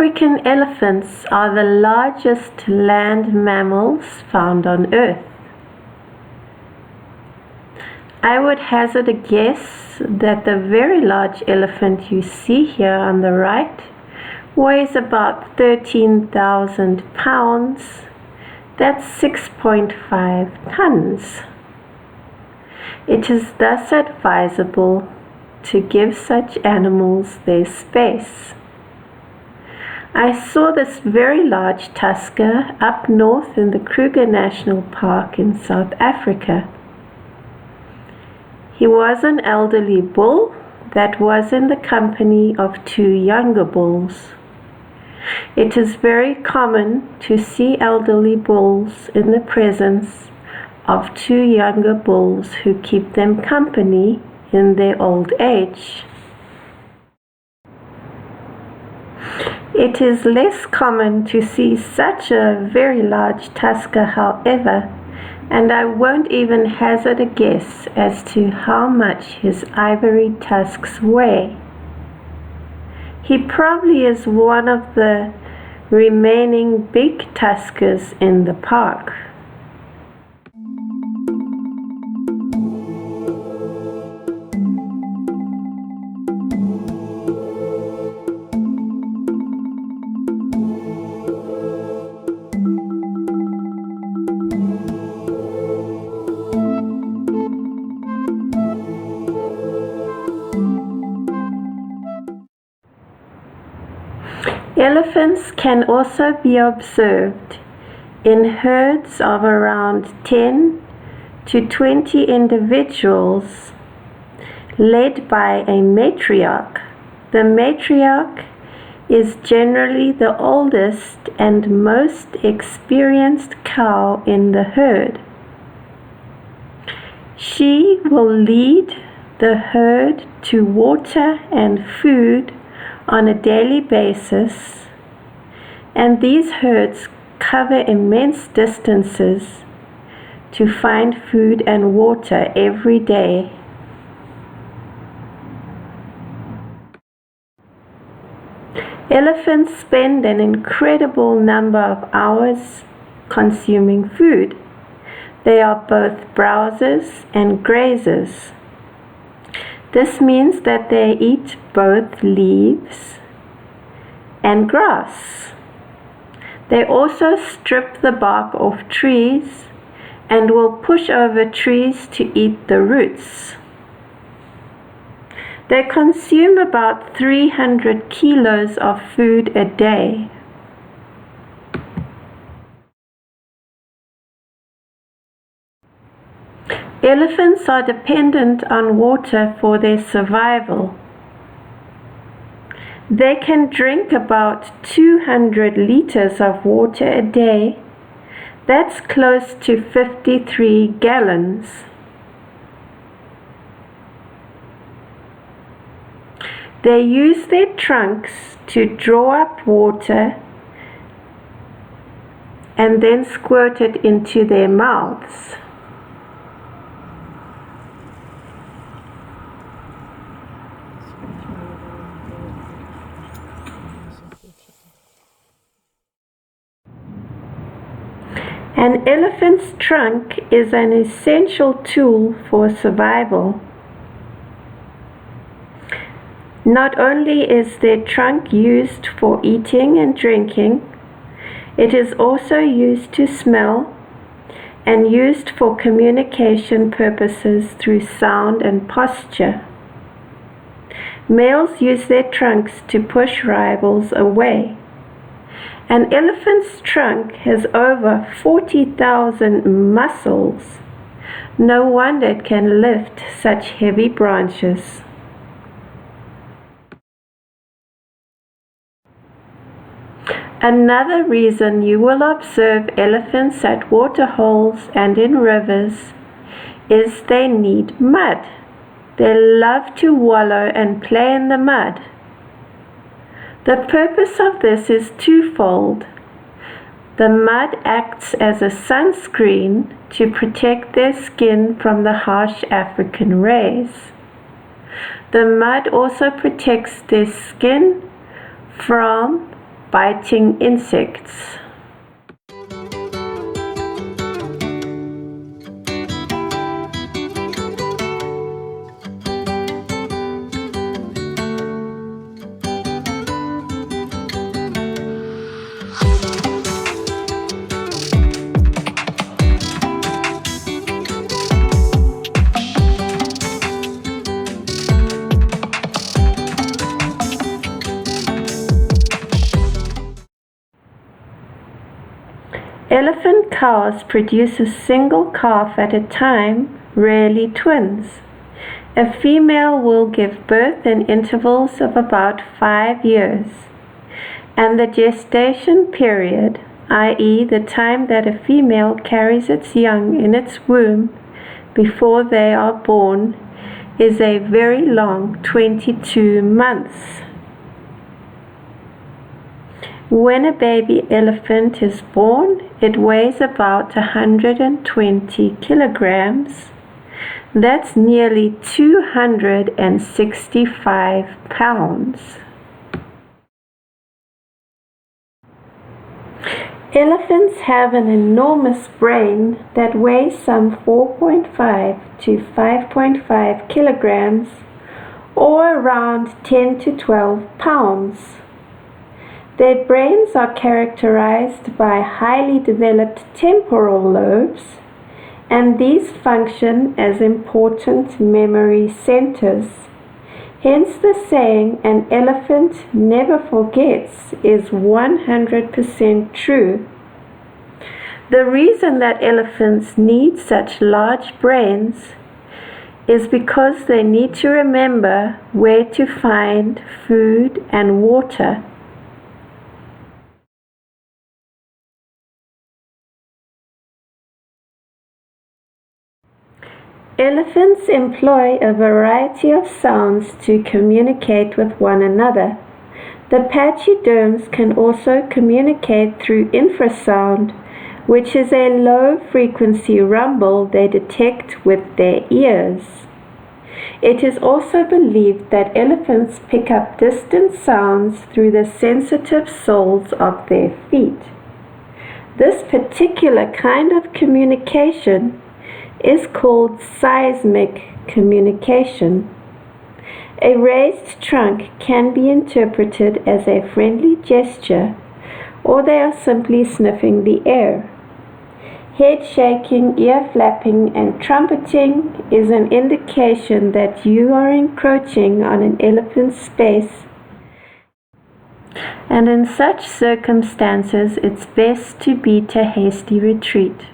African elephants are the largest land mammals found on Earth. I would hazard a guess that the very large elephant you see here on the right weighs about 13,000 pounds. That's 6.5 tons. It is thus advisable to give such animals their space. I saw this very large tusker up north in the Kruger National Park in South Africa. He was an elderly bull that was in the company of two younger bulls. It is very common to see elderly bulls in the presence of two younger bulls who keep them company in their old age. It is less common to see such a very large tusker, however, and I won't even hazard a guess as to how much his ivory tusks weigh. He probably is one of the remaining big tuskers in the park. Elephants can also be observed in herds of around 10 to 20 individuals led by a matriarch. The matriarch is generally the oldest and most experienced cow in the herd. She will lead the herd to water and food on a daily basis, and these herds cover immense distances to find food and water every day. Elephants spend an incredible number of hours consuming food. They are both browsers and grazers. This means that they eat both leaves and grass. They also strip the bark off trees and will push over trees to eat the roots. They consume about 300 kilos of food a day. Elephants are dependent on water for their survival. They can drink about 200 liters of water a day. That's close to 53 gallons. They use their trunks to draw up water and then squirt it into their mouths. An elephant's trunk is an essential tool for survival. Not only is their trunk used for eating and drinking, it is also used to smell and used for communication purposes through sound and posture. Males use their trunks to push rivals away. An elephant's trunk has over 40,000 muscles. No wonder it can lift such heavy branches. Another reason you will observe elephants at waterholes and in rivers is they need mud. They love to wallow and play in the mud. The purpose of this is twofold. The mud acts as a sunscreen to protect their skin from the harsh African rays. The mud also protects their skin from biting insects. Elephant cows produce a single calf at a time, rarely twins. A female will give birth in intervals of about 5 years, and the gestation period, i.e. the time that a female carries its young in its womb before they are born, is a very long 22 months. When a baby elephant is born, it weighs about 120 kilograms. That's nearly 265 pounds. Elephants have an enormous brain that weighs some 4.5 to 5.5 kilograms, or around 10 to 12 pounds. Their brains are characterized by highly developed temporal lobes, and these function as important memory centers. Hence the saying, "An elephant never forgets," is 100% true. The reason that elephants need such large brains is because they need to remember where to find food and water. Elephants employ a variety of sounds to communicate with one another. The pachyderms can also communicate through infrasound, which is a low-frequency rumble they detect with their ears. It is also believed that elephants pick up distant sounds through the sensitive soles of their feet. This particular kind of communication is called seismic communication. A raised trunk can be interpreted as a friendly gesture, or they are simply sniffing the air. Head shaking, ear flapping, and trumpeting is an indication that you are encroaching on an elephant's space, and in such circumstances it's best to beat a hasty retreat.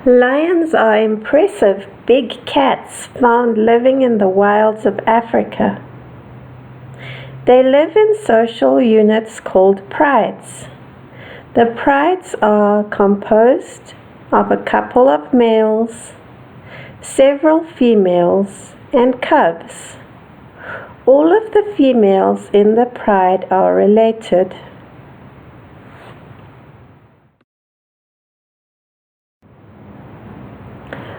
Lions are impressive big cats found living in the wilds of Africa. They live in social units called prides. The prides are composed of a couple of males, several females, and cubs. All of the females in the pride are related.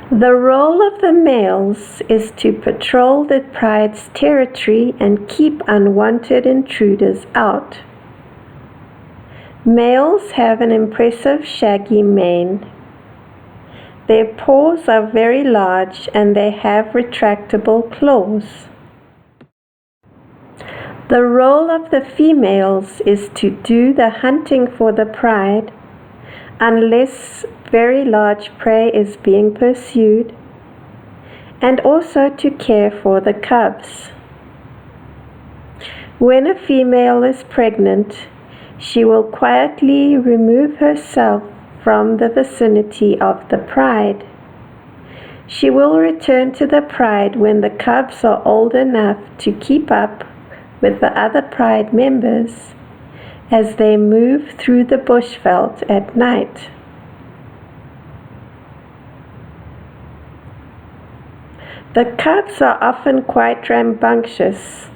The role of the males is to patrol the pride's territory and keep unwanted intruders out. Males have an impressive shaggy mane. Their paws are very large and they have retractable claws. The role of the females is to do the hunting for the pride, unless very large prey is being pursued, and also to care for the cubs. When a female is pregnant, she will quietly remove herself from the vicinity of the pride. She will return to the pride when the cubs are old enough to keep up with the other pride members as they move through the bushveld at night. The cubs are often quite rambunctious.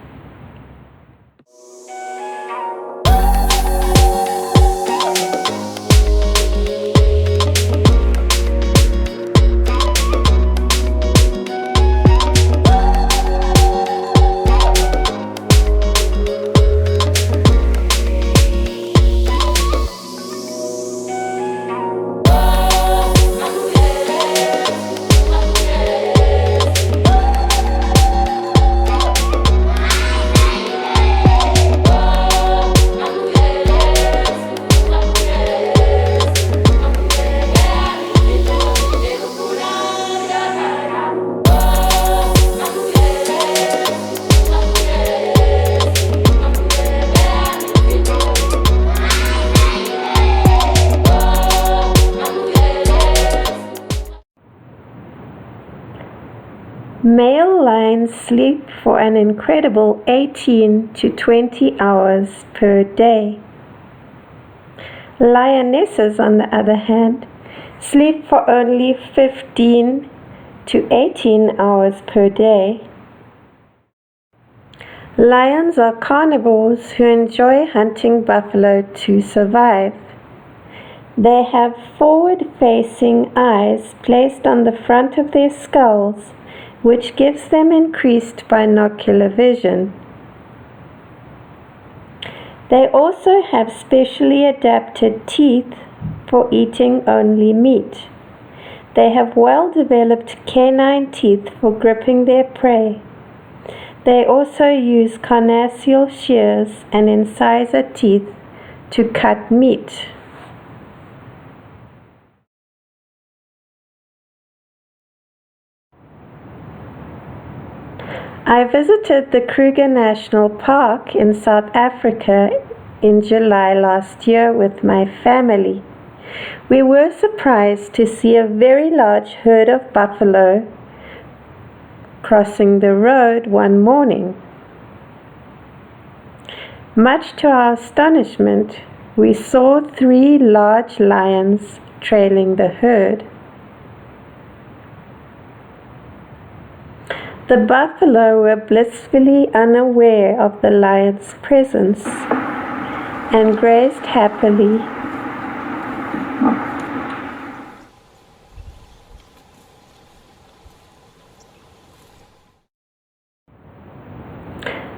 Male lions sleep for an incredible 18 to 20 hours per day. Lionesses, on the other hand, sleep for only 15 to 18 hours per day. Lions are carnivores who enjoy hunting buffalo to survive. They have forward-facing eyes placed on the front of their skulls, which gives them increased binocular vision. They also have specially adapted teeth for eating only meat. They have well-developed canine teeth for gripping their prey. They also use carnassial shears and incisor teeth to cut meat. I visited the Kruger National Park in South Africa in July last year with my family. We were surprised to see a very large herd of buffalo crossing the road one morning. Much to our astonishment, we saw 3 large lions trailing the herd. The buffalo were blissfully unaware of the lion's presence and grazed happily.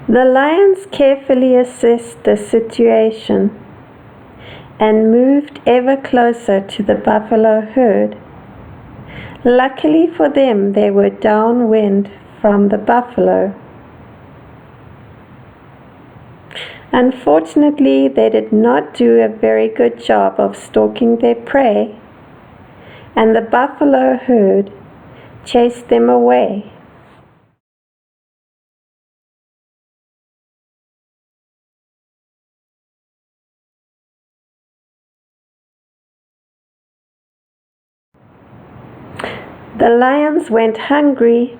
The lions carefully assessed the situation and moved ever closer to the buffalo herd. Luckily for them, they were downwind from the buffalo. Unfortunately, they did not do a very good job of stalking their prey, and the buffalo herd chased them away. The lions went hungry,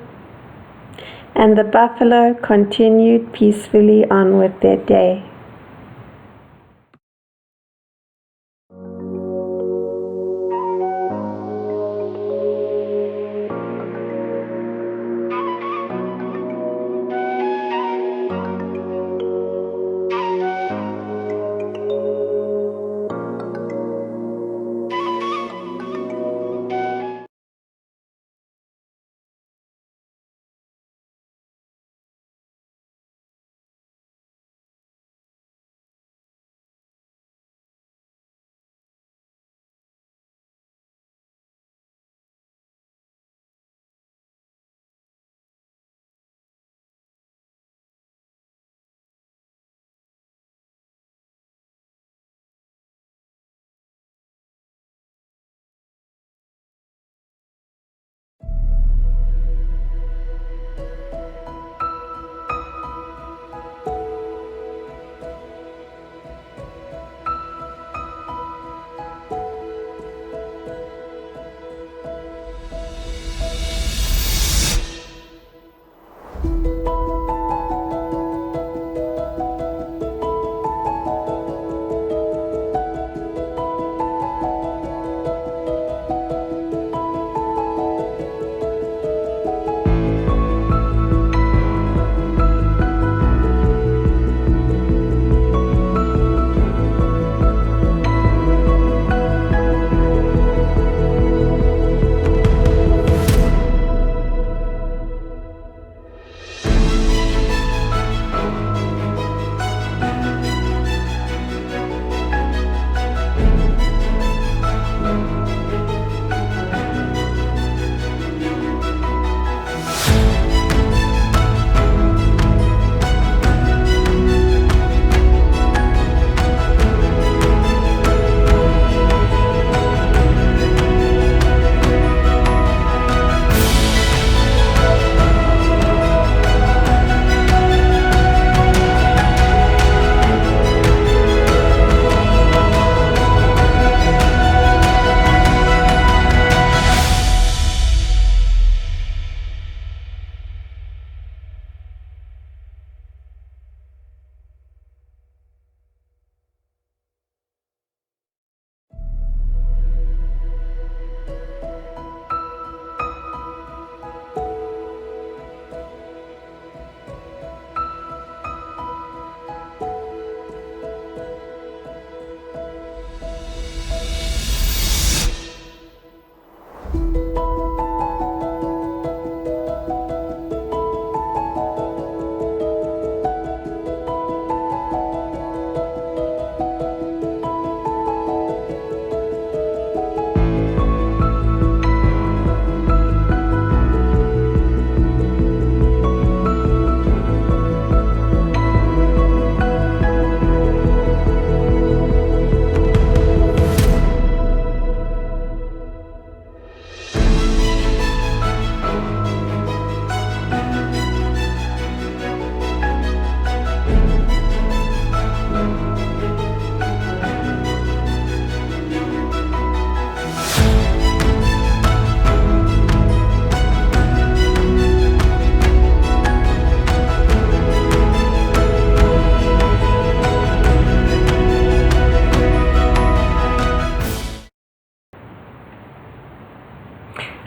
and the buffalo continued peacefully on with their day.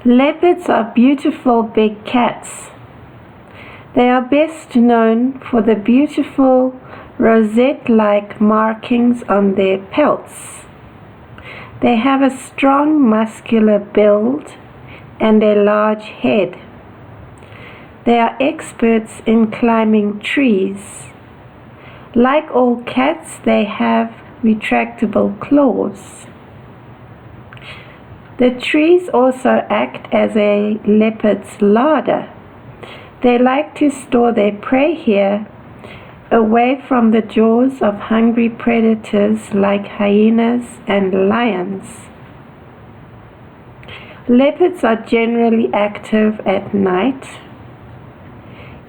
Leopards are beautiful big cats. They are best known for the beautiful rosette-like markings on their pelts. They have a strong muscular build and a large head. They are experts in climbing trees. Like all cats, they have retractable claws. The trees also act as a leopard's larder. They like to store their prey here, away from the jaws of hungry predators like hyenas and lions. Leopards are generally active at night.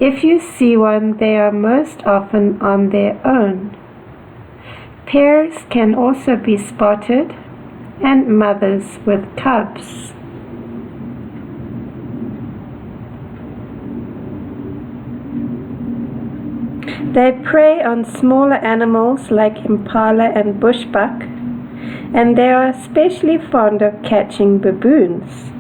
If you see one, they are most often on their own. Pairs can also be spotted, and mothers with cubs. They prey on smaller animals like impala and bushbuck, and they are especially fond of catching baboons.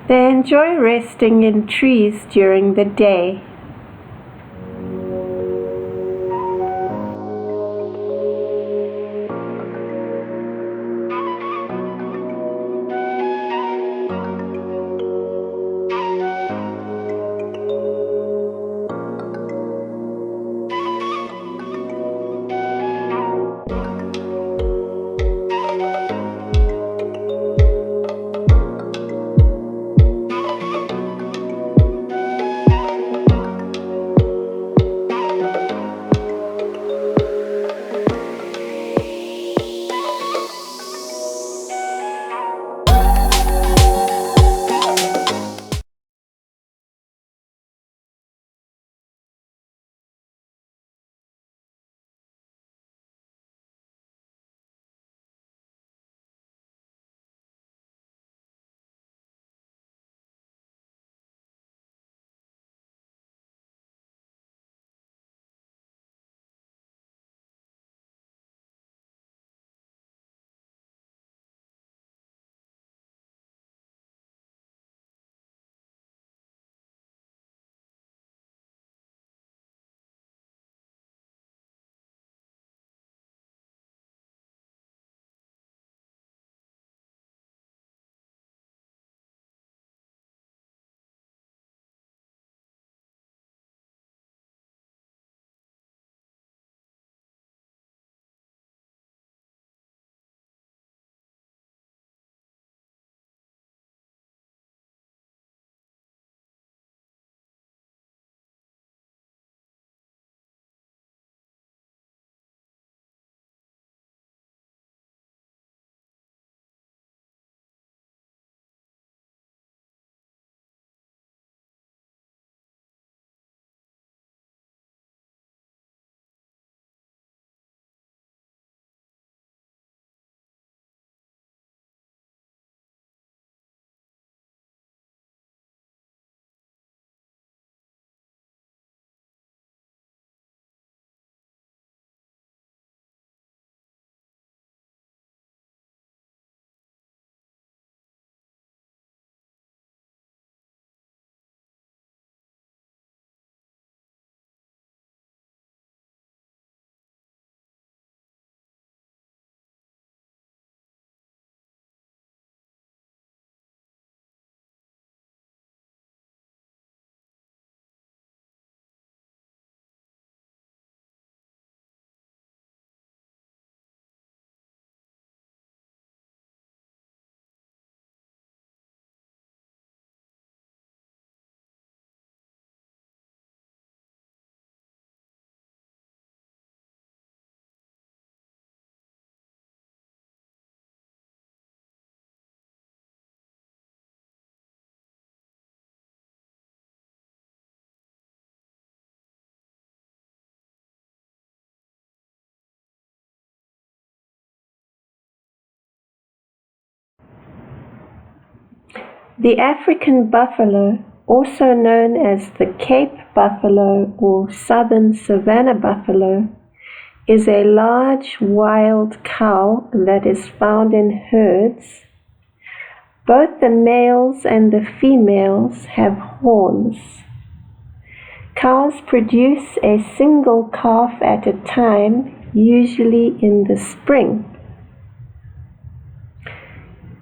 They enjoy resting in trees during the day. The African buffalo, also known as the Cape buffalo or southern savanna buffalo, is a large wild cow that is found in herds Both the males and the females have horns. Cows produce a single calf at a time, usually in the spring.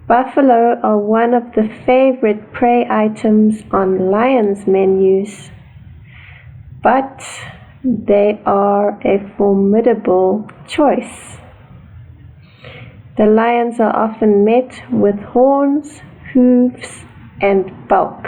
Buffalo are one of the favorite prey items on lions' menus, but they are a formidable choice. The lions are often met with horns, hooves, and bulk.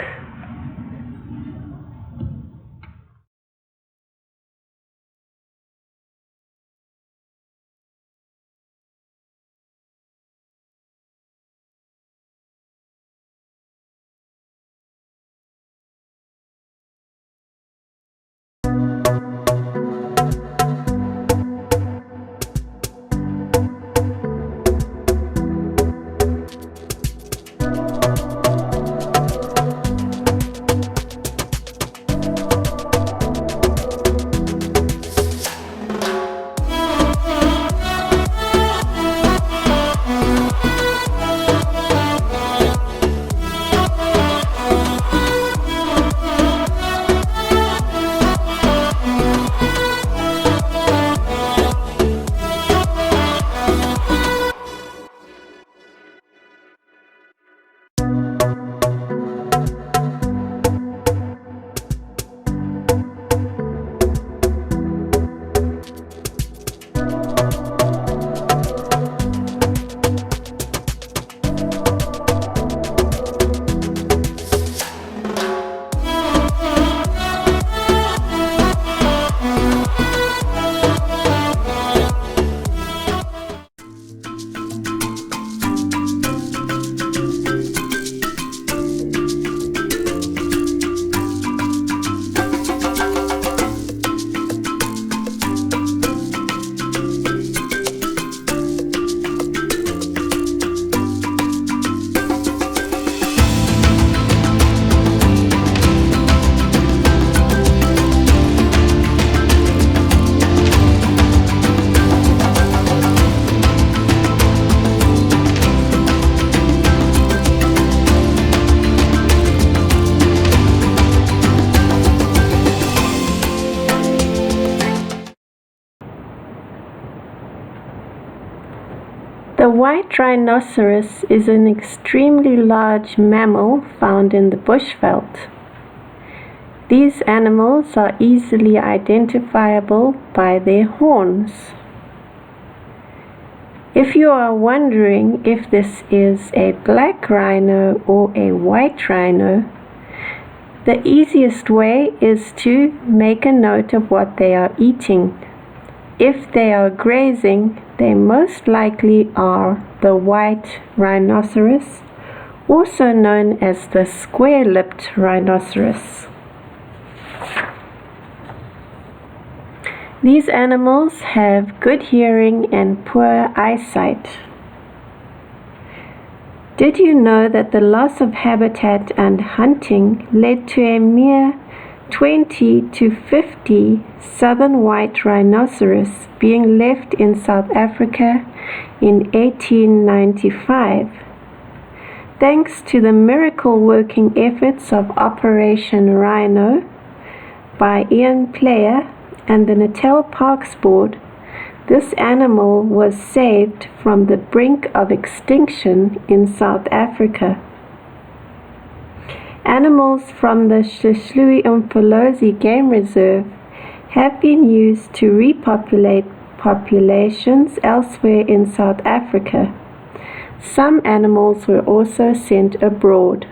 The white rhinoceros is an extremely large mammal found in the bushveld. These animals are easily identifiable by their horns. If you are wondering if this is a black rhino or a white rhino, the easiest way is to make a note of what they are eating. If they are grazing, they most likely are the white rhinoceros, also known as the square-lipped rhinoceros. These animals have good hearing and poor eyesight. Did you know that the loss of habitat and hunting led to a mere 20 to 50 southern white rhinoceros being left in South Africa in 1895? Thanks to the miracle working efforts of Operation Rhino by Ian Player and the Natal Parks Board, this animal was saved from the brink of extinction in South Africa. Animals from the Umfolozi Game Reserve have been used to repopulate populations elsewhere in South Africa. Some animals were also sent abroad.